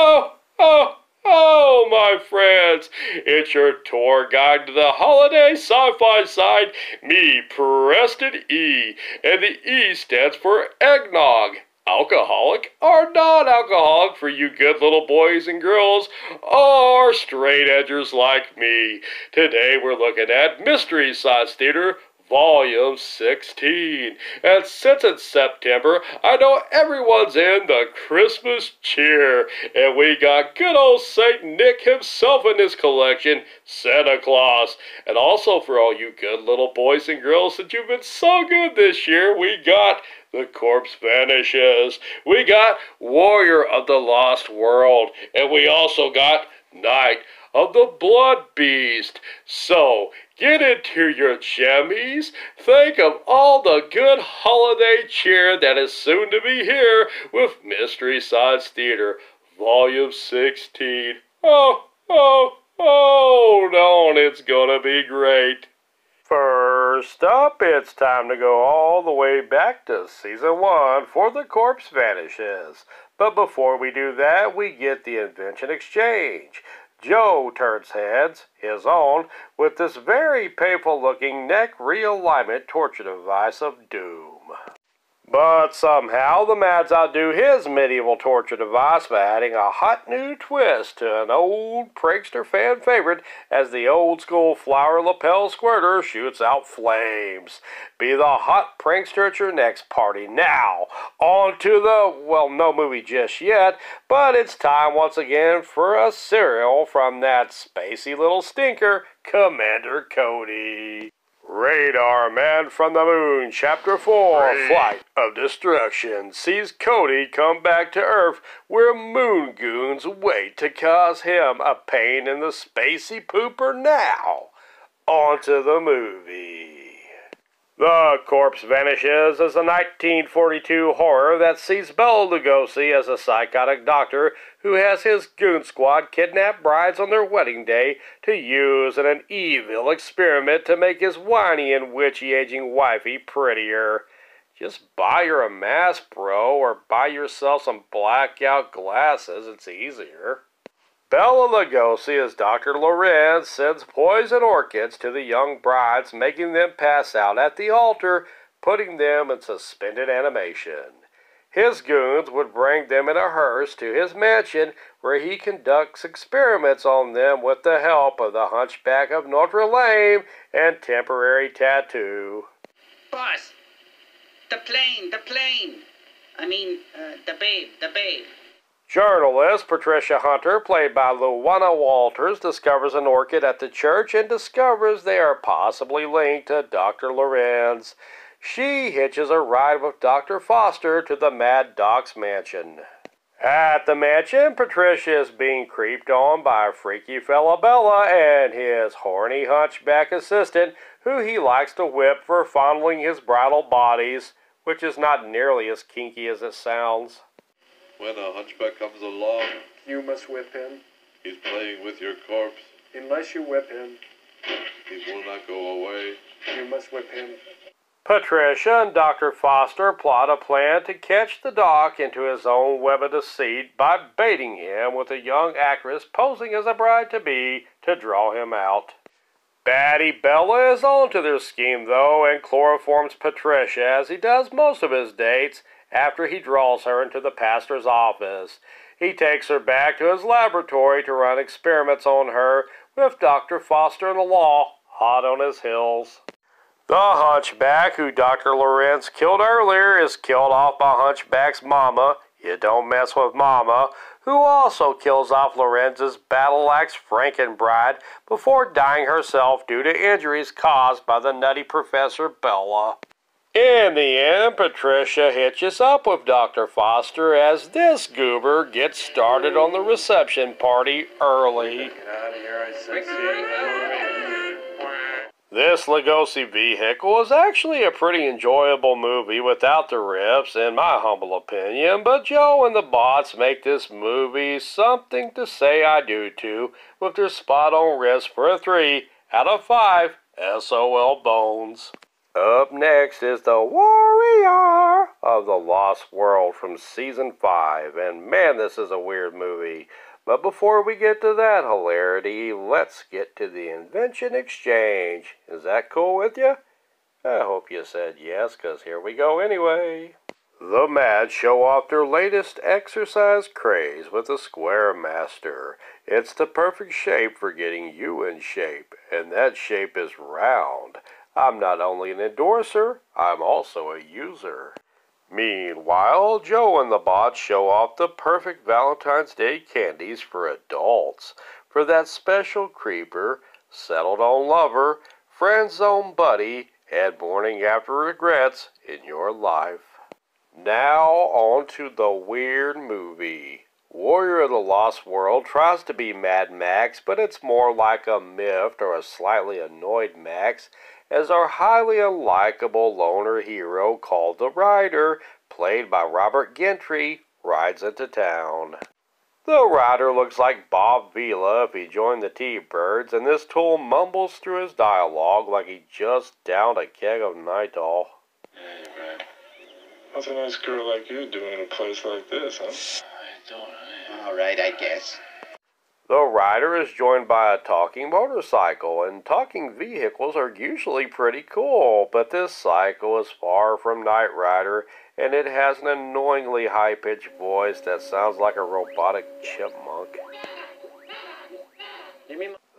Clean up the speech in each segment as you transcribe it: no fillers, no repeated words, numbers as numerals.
Oh, my friends, it's your tour guide to the holiday sci-fi side, me, Preston E, and the E stands for eggnog. Alcoholic or non-alcoholic for you good little boys and girls, or straight edgers like me. Today we're looking at Mystery Science Theater, Volume 16. And since it's September, I know everyone's in the Christmas cheer. And we got good old Saint Nick himself in this collection, Santa Claus. And also for all you good little boys and girls that you've been so good this year, we got the Corpse Vanishes. We got Warrior of the Lost World. And we also got Night of the Blood Beast. So, get into your jammies. Think of all the good holiday cheer that is soon to be here with Mystery Science Theater, Volume 16. It's gonna be great. First up, it's time to go all the way back to Season 1 for the Corpse Vanishes. But before we do that, we get the Invention Exchange. Joe turns heads, his own, with this very painful-looking neck realignment torture device of doom. But somehow the Mads outdo his medieval torture device by adding a hot new twist to an old prankster fan favorite as the old-school flower lapel squirter shoots out flames. Be the hot prankster at your next party. Now, on to the, well, no movie just yet, but it's time once again for a cereal from that spacey little stinker, Commander Cody. Radar Man from the Moon, Chapter 4, Flight of Destruction, sees Cody come back to Earth where moon goons wait to cause him a pain in the spacey pooper now. On to the movie. The Corpse Vanishes is a 1942 horror that sees Bela Lugosi as a psychotic doctor who has his goon squad kidnap brides on their wedding day to use in an evil experiment to make his whiny and witchy aging wifey prettier. Just buy her a mask, bro, or buy yourself some blackout glasses. It's easier. Bela Lugosi as Dr. Lorenz sends poison orchids to the young brides, making them pass out at the altar, putting them in suspended animation. His goons would bring them in a hearse to his mansion, where he conducts experiments on them with the help of the Hunchback of Notre Dame and Temporary Tattoo. Boss, the plane. The babe. Journalist Patricia Hunter, played by Luana Walters, discovers an orchid at the church and discovers they are possibly linked to Dr. Lorenz. She hitches a ride with Dr. Foster to the Mad Doc's mansion. At the mansion, Patricia is being creeped on by freaky fella Bella and his horny hunchback assistant, who he likes to whip for fondling his bridal bodies, which is not nearly as kinky as it sounds. When a hunchback comes along, you must whip him. He's playing with your corpse. Unless you whip him, He will not go away. you must whip him. Patricia and Dr. Foster plot a plan to catch the doc into his own web of deceit by baiting him with a young actress posing as a bride-to-be to draw him out. Batty Bella is on to their scheme, though, and chloroforms Patricia as he does most of his dates after he draws her into the pastor's office. He takes her back to his laboratory to run experiments on her, with Dr. Foster and the law hot on his heels. The hunchback, who Dr. Lorenz killed earlier, is killed off by Hunchback's mama, you don't mess with mama, who also kills off Lorenz's battle-axe Frankenbride before dying herself due to injuries caused by the nutty Professor Bella. In the end, Patricia hitches up with Dr. Foster as this goober gets started on the reception party early. Get out of here, I said. This Lugosi vehicle is actually a pretty enjoyable movie without the riffs, in my humble opinion, but Joe and the bots make this movie something to say I do to, with their spot-on riffs for a 3 out of 5 SOL bones. Up next is the Warrior of the Lost World from Season 5. And man, this is a weird movie. But before we get to that hilarity, let's get to the invention exchange. Is that cool with you? I hope you said yes, because here we go anyway. The Mad show off their latest exercise craze with the Square Master. It's the perfect shape for getting you in shape, and that shape is round. I'm not only an endorser, I'm also a user. Meanwhile, Joe and the bots show off the perfect Valentine's Day candies for adults. For that special creeper, settled-on lover, friend-zone buddy, and morning after regrets in your life. Now on to the weird movie. Warrior of the Lost World tries to be Mad Max, but it's more like a miffed or a slightly annoyed Max, as our highly unlikable loner hero called the Rider, played by Robert Gentry, rides into town. The Rider looks like Bob Vila if he joined the T-Birds, and this tool mumbles through his dialogue like he just downed a keg of Nitol. Hey, man. What's a nice girl like you doing in a place like this, huh? I don't. All right, I guess. The Rider is joined by a talking motorcycle, and talking vehicles are usually pretty cool, but this cycle is far from Knight Rider, and it has an annoyingly high-pitched voice that sounds like a robotic chipmunk.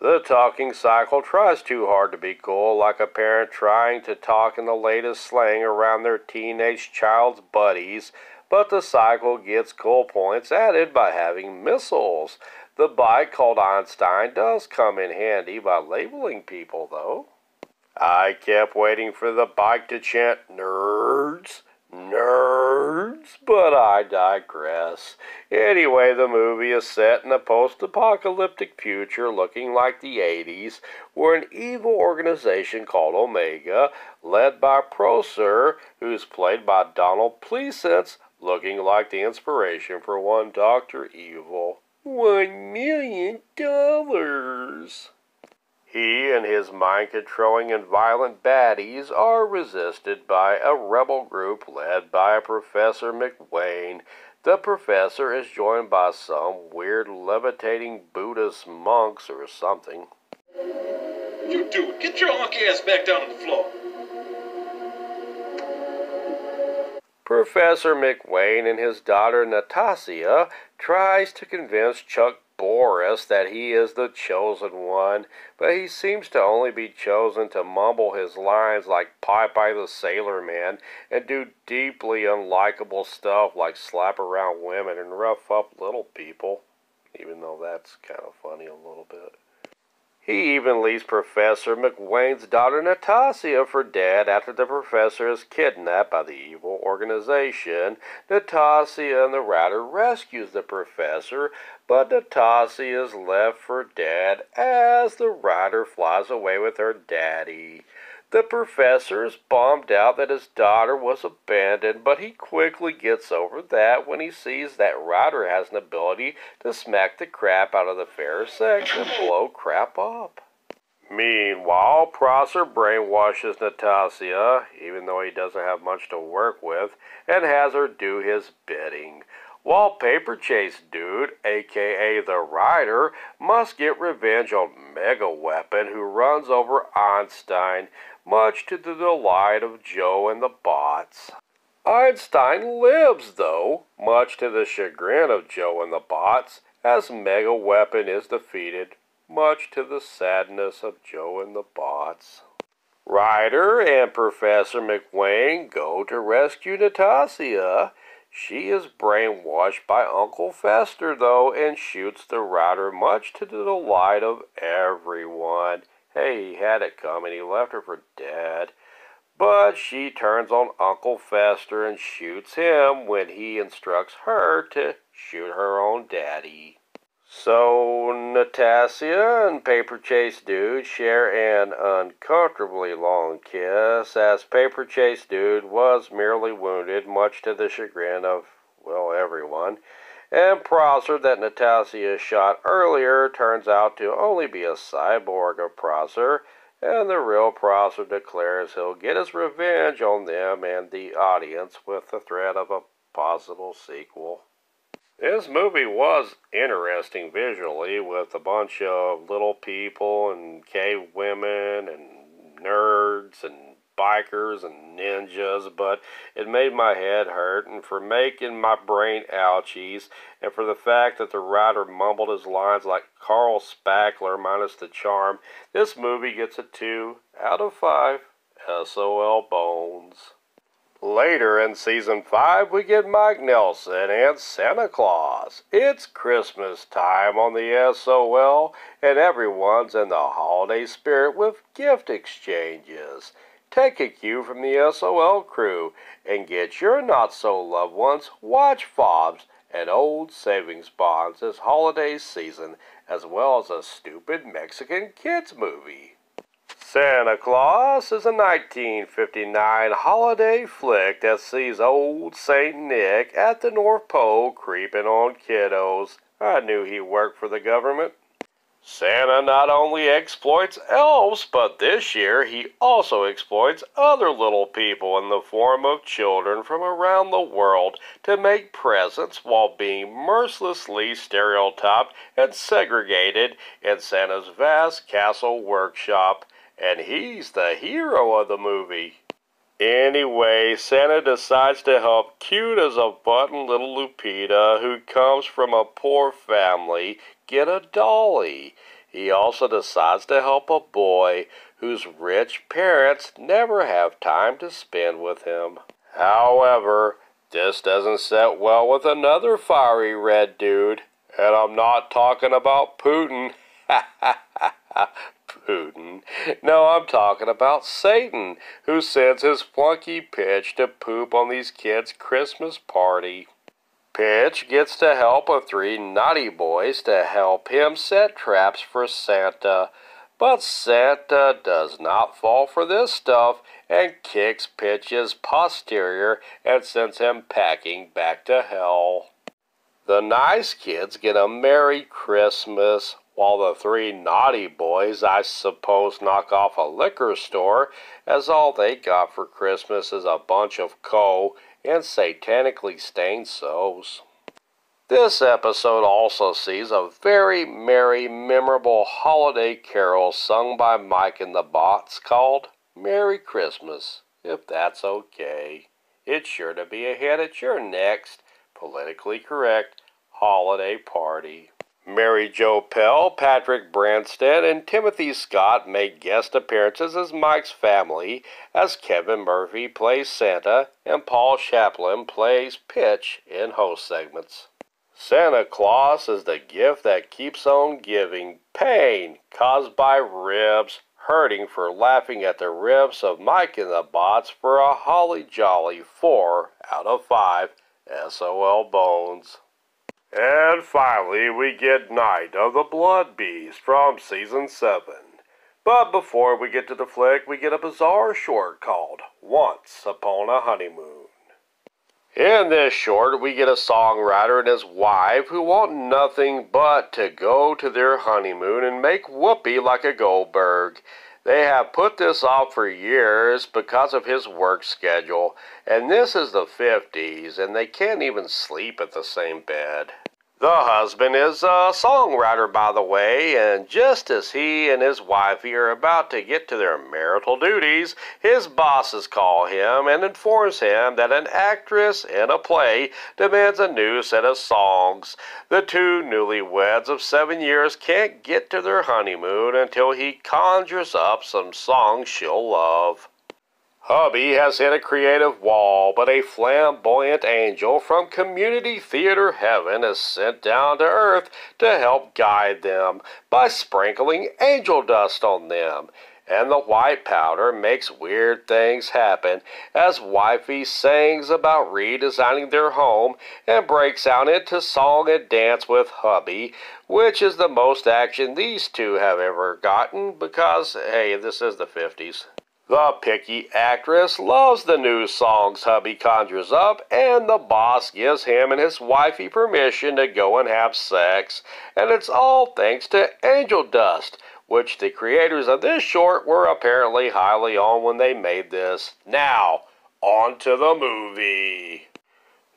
The talking cycle tries too hard to be cool, like a parent trying to talk in the latest slang around their teenage child's buddies, but the cycle gets cool points added by having missiles. The bike called Einstein does come in handy by labeling people, though. I kept waiting for the bike to chant, "Nerds, nerds," but I digress. Anyway, the movie is set in a post-apocalyptic future looking like the 80s, where an evil organization called Omega, led by Prosser, who's played by Donald Pleasance, looking like the inspiration for one Dr. Evil. $1 million. He and his mind-controlling and violent baddies are resisted by a rebel group led by Professor McWayne. The professor is joined by some weird levitating Buddhist monks or something. You do it. Get your monkey ass back down on the floor. Professor McWayne and his daughter Natasha tries to convince Chuck Boris that he is the chosen one, but he seems to only be chosen to mumble his lines like Popeye the Sailor Man and do deeply unlikable stuff like slap around women and rough up little people, even though that's kind of funny a little bit. He even leaves Professor McWayne's daughter Natasha for dead after the professor is kidnapped by the evil organization. Natasha and the Rider rescues the professor, but Natasha is left for dead as the Rider flies away with her daddy. The professor is bummed out that his daughter was abandoned, but he quickly gets over that when he sees that Rider has an ability to smack the crap out of the fair sex and blow crap up. Meanwhile, Prosser brainwashes Natasha, even though he doesn't have much to work with, and has her do his bidding. While Paper Chase Dude, aka the Rider, must get revenge on Mega Weapon, who runs over Einstein, much to the delight of Joe and the bots. Einstein lives, though, much to the chagrin of Joe and the bots, as Mega Weapon is defeated, much to the sadness of Joe and the bots. Ryder and Professor McWayne go to rescue Natasha. She is brainwashed by Uncle Fester, though, and shoots the Rider, much to the delight of everyone. Hey, he had it coming. He left her for dead. But she turns on Uncle Fester and shoots him when he instructs her to shoot her own daddy. So, Natasha and Paper Chase Dude share an uncomfortably long kiss, as Paper Chase Dude was merely wounded, much to the chagrin of, well, everyone. And Prosser, that Natasha shot earlier, turns out to only be a cyborg of Prosser, and the real Prosser declares he'll get his revenge on them and the audience with the threat of a possible sequel. This movie was interesting visually, with a bunch of little people and cave women and nerds and bikers and ninjas, but it made my head hurt, and for making my brain ouchies, and for the fact that the writer mumbled his lines like Carl Spackler minus the charm, this movie gets a 2 out of 5 SOL bones. Later in Season 5, we get Mike Nelson and Santa Claus. It's Christmas time on the SOL, and everyone's in the holiday spirit with gift exchanges. Take a cue from the SOL crew and get your not-so-loved ones watch fobs and old savings bonds this holiday season, as well as a stupid Mexican kids movie. Santa Claus is a 1959 holiday flick that sees old Saint Nick at the North Pole creeping on kiddos. I knew he worked for the government. Santa not only exploits elves, but this year he also exploits other little people in the form of children from around the world to make presents while being mercilessly stereotyped and segregated in Santa's vast castle workshop. And he's the hero of the movie. Anyway, Santa decides to help cute as a button little Lupita, who comes from a poor family, get a dolly. He also decides to help a boy whose rich parents never have time to spend with him. However, this doesn't set well with another fiery red dude, and I'm not talking about Putin. Putin. No, I'm talking about Satan, who sends his flunky Pitch to poop on these kids' Christmas party. Pitch gets to help with 3 naughty boys to help him set traps for Santa, but Santa does not fall for this stuff and kicks Pitch's posterior and sends him packing back to hell. The nice kids get a Merry Christmas, while the 3 naughty boys, I suppose, knock off a liquor store, as all they got for Christmas is a bunch of coal and satanically stained soaps. This episode also sees a very merry, memorable holiday carol sung by Mike and the Bots called Merry Christmas, if that's okay. It's sure to be a hit at your next politically correct holiday party. Mary Jo Pell, Patrick Branstad, and Timothy Scott make guest appearances as Mike's family, as Kevin Murphy plays Santa and Paul Chaplin plays Pitch in host segments. Santa Claus is the gift that keeps on giving. Pain caused by ribs, hurting for laughing at the ribs of Mike and the Bots for a holly jolly 4 out of 5 SOL bones. And finally, we get Night of the Blood Beast from Season 7. But before we get to the flick, we get a bizarre short called Once Upon a Honeymoon. In this short, we get a songwriter and his wife who want nothing but to go to their honeymoon and make whoopee like a Goldberg. They have put this off for years because of his work schedule, and this is the 50s, and they can't even sleep at the same bed. The husband is a songwriter, by the way, and just as he and his wifey are about to get to their marital duties, his bosses call him and informs him that an actress in a play demands a new set of songs. The 2 newlyweds of 7 years can't get to their honeymoon until he conjures up some songs she'll love. Hubby has hit a creative wall, but a flamboyant angel from community theater heaven is sent down to earth to help guide them by sprinkling angel dust on them. And the white powder makes weird things happen as wifey sings about redesigning their home and breaks out into song and dance with hubby, which is the most action these 2 have ever gotten because, hey, this is the 50s. The picky actress loves the new songs hubby conjures up, and the boss gives him and his wifey permission to go and have sex. And it's all thanks to angel dust, which the creators of this short were apparently highly on when they made this. Now, on to the movie.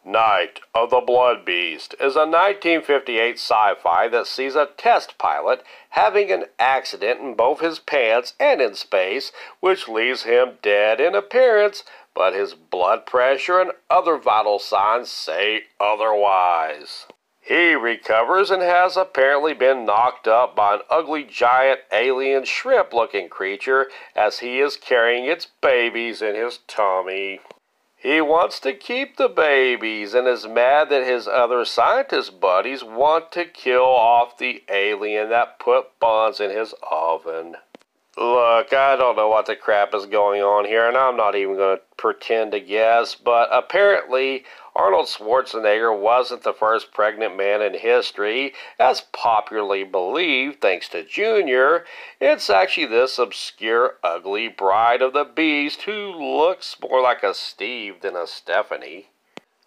Night of the Blood Beast is a 1958 sci-fi that sees a test pilot having an accident in both his pants and in space, which leaves him dead in appearance, but his blood pressure and other vital signs say otherwise. He recovers and has apparently been knocked up by an ugly giant alien shrimp-looking creature as he is carrying its babies in his tummy. He wants to keep the babies and is mad that his other scientist buddies want to kill off the alien that put buns in his oven. Look, I don't know what the crap is going on here, and I'm not even going to pretend to guess, but apparently Arnold Schwarzenegger wasn't the first pregnant man in history, as popularly believed, thanks to Junior. It's actually this obscure, ugly bride of the beast who looks more like a Steve than a Stephanie.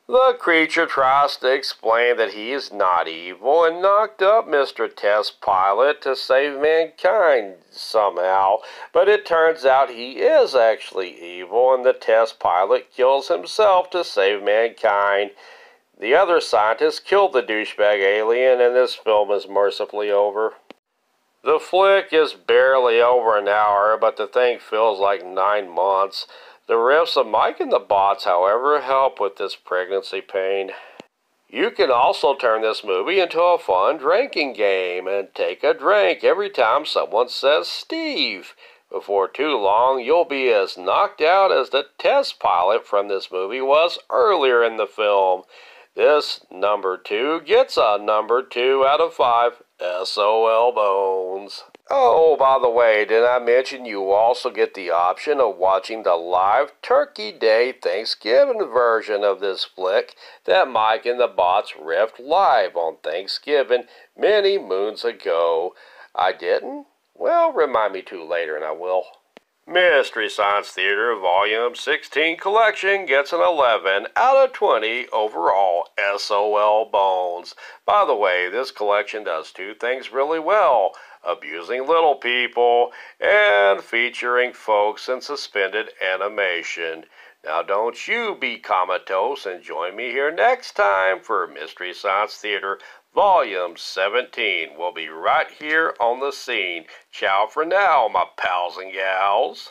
The creature tries to explain that he is not evil and knocked up Mr. Test Pilot to save mankind somehow, but it turns out he is actually evil and the Test Pilot kills himself to save mankind. The other scientists killed the douchebag alien and this film is mercifully over. The flick is barely over an hour, but the thing feels like 9 months. The riffs of Mike and the Bots, however, help with this pregnancy pain. You can also turn this movie into a fun drinking game and take a drink every time someone says Steve. Before too long, you'll be as knocked out as the test pilot from this movie was earlier in the film. This number 2 gets a number 2 out of 5 SOL bones. Oh, by the way, did I mention you also get the option of watching the live Turkey Day Thanksgiving version of this flick that Mike and the Bots riffed live on Thanksgiving many moons ago. I didn't? Well, remind me to later and I will. Mystery Science Theater Volume 16 Collection gets an 11 out of 20 overall SOL bones. By the way, this collection does 2 things really well: abusing little people and featuring folks in suspended animation. Now don't you be comatose and join me here next time for Mystery Science Theater Volume 17. We'll be right here on the scene. Ciao for now, my pals and gals.